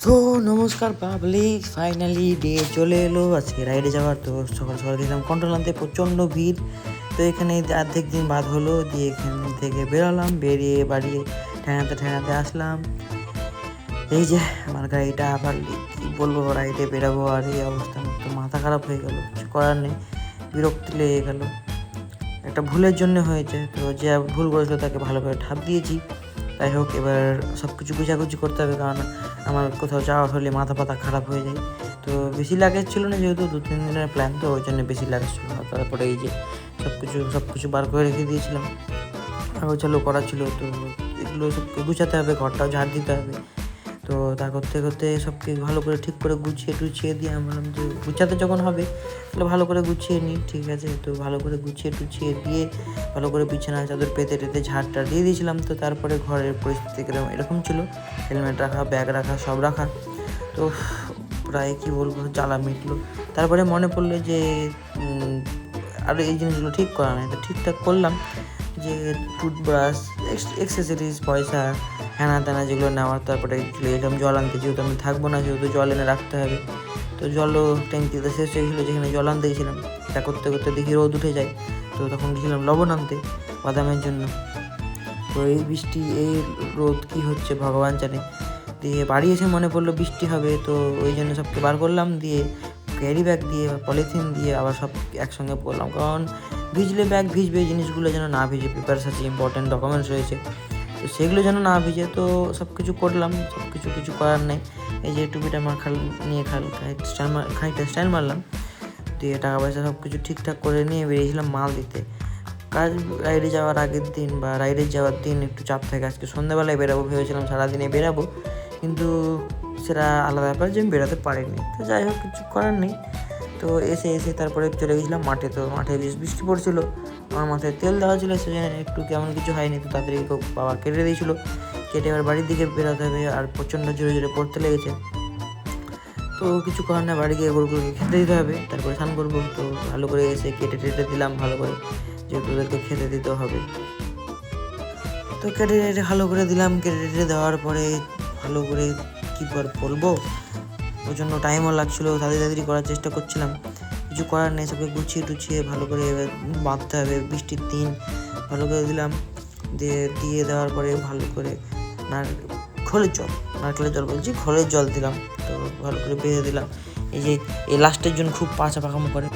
তো নমস্কার public, finally day চলে এলো আজকে রাইডে যাওয়ার। তো সকাল সকাল গেলাম কন্ট্রোল আনতে, প্রচণ্ড ভিড়। তো এখানে অর্ধেক দিন বাদ হলো, দিয়ে এখান থেকে বেরোলাম, বেরিয়ে বাড়ি ঠেঙাতে আসলাম। এই যে আমার গাড়িটা আবার কী বলবো, রাইডে বেরাবো আর এই অবস্থা, তো মাথা খারাপ হয়ে গেল, কিছু করার নেই, বিরক্তি লেগে গেল। একটা ভুলের জন্য হয়েছে, তো যে ভুল করেছিল তাকে ভালো করে ঠাপ দিয়েছি। যাই হোক, এবার সব কিছু গুছাগুছি করতে হবে, কারণ আমার কোথাও যাওয়া হলে মাথা পাতা খারাপ হয়ে যায়। তো বেশি লাগেজ ছিল না, যেহেতু 2-3 দিনের প্ল্যান, তো ওই জন্য বেশি লাগেজ ছিল না। তারপরে এই যে সব কিছু বার করে রেখে দিয়েছিলাম, আর ওইগুলো করা ছিল। তো এগুলো সব গুছাতে হবে, ঘরটাও ঝাড় দিতে হবে। তো তা করতে করতে সব কিছু ভালো করে ঠিক করে গুছিয়ে দিয়ে আমি বললাম যে গুছাতে যখন হবে তাহলে ভালো করে গুছিয়ে নিই, ঠিক আছে। তো ভালো করে গুছিয়ে দিয়ে ভালো করে বিছানা চাদর পেতে ঝাড়টা দিয়ে দিয়েছিলাম। তো তারপরে ঘরের পরিস্থিতি এরকম ছিল, হেলমেট রাখা, ব্যাগ রাখা, সব রাখা। তো প্রায় কী বলবো, জ্বালা মিটলো। তারপরে মনে পড়লো যে আর এই জিনিসগুলো ঠিক করা নেই, তো ঠিকঠাক করলাম, যে টুথব্রাশ, এক্সেসরিজ, পয়সা, হ্যানা ত্যানা যেগুলো নেওয়ার। তারপরে চলে গেলাম জল আনতে, যেহেতু আমি থাকবো না, যেহেতু জল এনে রাখতে হবে। তো জলও ট্যাঙ্কিতে শেষ হয়ে গেছিলো, যেখানে জল আনতে গেছিলাম। এটা করতে করতে দেখি রোদ উঠে যায়, তো তখন গেছিলাম লবণ আনতে বাদামের জন্য। তো এই বৃষ্টি, এই রোদ কী হচ্ছে ভগবান জানে। দিয়ে বাড়ি এসে মনে পড়লো বৃষ্টি হবে, তো ওই জন্য সবকে বার করলাম, দিয়ে ক্যারি ব্যাগ দিয়ে পলিথিন দিয়ে আবার সব একসঙ্গে পরলাম, কারণ ভিজলে ব্যাগ ভিজবে, জিনিসগুলো যেন না ভিজে, পেপারস আছে, ইম্পর্টেন্ট ডকুমেন্টস রয়েছে, তো সেগুলো যেন না ভিজে। তো সব কিছু করলাম, কিছু করার নেই। এই যে টুপিটা আমার খানিকটা স্টাইল মারলাম, দিয়ে টাকা পয়সা সব কিছু ঠিকঠাক করে নিয়ে বেরিয়েছিলাম মাল দিতে। রাইডে যাওয়ার আগের দিন বা রাইডে যাওয়ার দিন একটু চাপ থাকে, আজকে সন্ধ্যাবেলায় বেরাবো ভেবেছিলাম, সারাদিনে বেরাবো, কিন্তু সেটা আলাদা ব্যাপার যে আমি বেরোতে পারিনি। তো যাই হোক, কিছু করার নেই। তো এসে তারপরে চলে গেছিলাম মাঠে। তো মাঠে বেশ বৃষ্টি পড়ছিলো, আমার মাথায় তেল দেওয়া ছিল, সেজন্য একটু কেমন কিছু হয়নি। তো তাড়াতাড়ি বাবা কেটে দিয়েছিলো, কেটে এবার বাড়ির দিকে বেরোতে হবে, আর প্রচণ্ড জোরে পড়তে লেগেছে। তো কিছু করার না, বাড়ি গিয়ে গরুগুলোকে খেতে দিতে হবে, তারপরে স্নান করবো। তো ভালো করে এসে কেটে দিলাম ভালো করে, যেহেতু ওদেরকে খেতে দিতে হবে। তো কেটে ভালো করে দিলাম, কেটে দেওয়ার পরে ভালো করে কী বলবো, ওই জন্য টাইমও লাগছিলো, তাড়াতাড়ি করার চেষ্টা করছিলাম। কিছু করার নেই, সবকে গুছিয়ে ভালো করে এবার বাঁধতে হবে, বৃষ্টির দিন। ভালো করে দিলাম, দিয়ে দেওয়ার পরে ভালো করে নারকেলের জল দিলাম। তো ভালো করে বেঁধে দিলাম। এই যে এই লাস্টের জন্য খুব পাকামো করে।